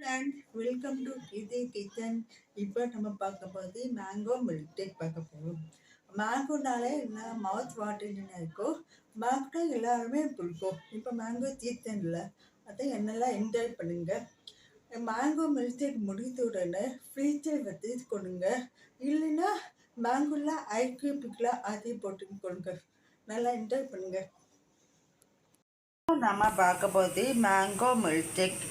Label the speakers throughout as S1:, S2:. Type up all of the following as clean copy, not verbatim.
S1: Friends, welcome to Gita kitchen. இப்போ நம்ம பார்க்க போகிறது மேங்கோ மில்க் டேக் பார்க்க போகிறோம். மேங்கோனாலே என்ன மவுத் வாட்டர்னு இருக்கும். மேங்கோ எல்லாருமே பிடிக்கும். இப்போ மேங்கோ சீசனில் அதை என்னெல்லாம் என்ஜாய் பண்ணுங்க. மேங்கோ மில்க் டேக் முடித்த உடனே ஃப்ரீஜர் வச்சு கொடுங்க. இல்லைன்னா மேங்கோவில் ஐஸ் கியூப்லாம் அதை போட்டு கொடுங்க. நல்லா என்ஜாய் பண்ணுங்க. நம்ம பார்க்க போகிறது மேங்கோ மில்க் டேக்.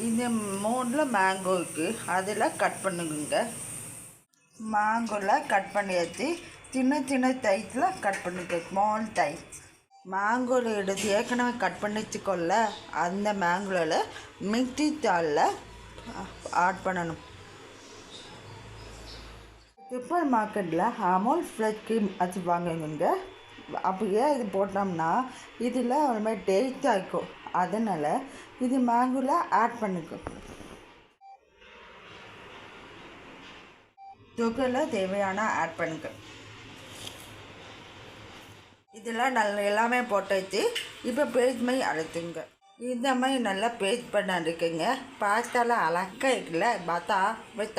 S1: இந்த மூணில் மேங்கோ இருக்குது, அதில் கட் பண்ணுங்க. மேங்கோவில் கட் பண்ணியாச்சு. சின்ன சின்ன சைஸில் கட் பண்ணிக்க, ஸ்மால் சைஸ். மேங்கோவில் எடுத்து ஏற்கனவே கட் பண்ணி வச்சுக்கொள்ள அந்த மேங்கோவில் மிக்ஸி ஜாரில் ஆட் பண்ணணும். சூப்பர் மார்க்கெட்டில் அமுல் ஃப்ரெஷ் க்ரீம் அது வாங்குங்க. அப்படியே இது போட்டோம்னா இதில் ஒரு மாதிரி டேஸ்ட்டாக இருக்கும். அதனால் இது மேங்கோவில் ஆட் பண்ணிக்கும். சுகரில் தேவையான ஆட் பண்ணிக்க. இதெல்லாம் நல்லா எல்லாமே போட்டாச்சு. இப்போ பேஸ்ட் மாதிரி அரைத்துங்க. இந்த மாதிரி நல்லா பேஸ்ட் பண்ண இருக்குங்க. பாஸ்தாவில் அழகாக இருக்குல்ல, பார்த்தா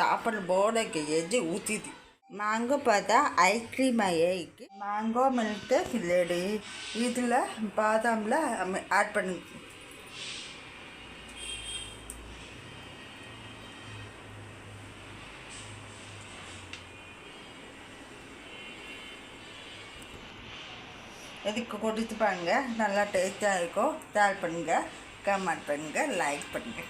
S1: சாப்பாடு போர்டைக்கு எஜ்ஜு ஊற்றிது. மேங்கோ பார்த்தா ஐஸ்கிரீம் ஆகிருக்கு. Mango milk ready. இதில் பாதாமில் ஆட் பண்ணு. இதுக்கு கொடுத்து பாருங்க, நல்லா டேஸ்ட்டாக இருக்கும். ஷேர் பண்ணுங்கள், கமெண்ட் பண்ணுங்கள், லைக் பண்ணுங்கள்.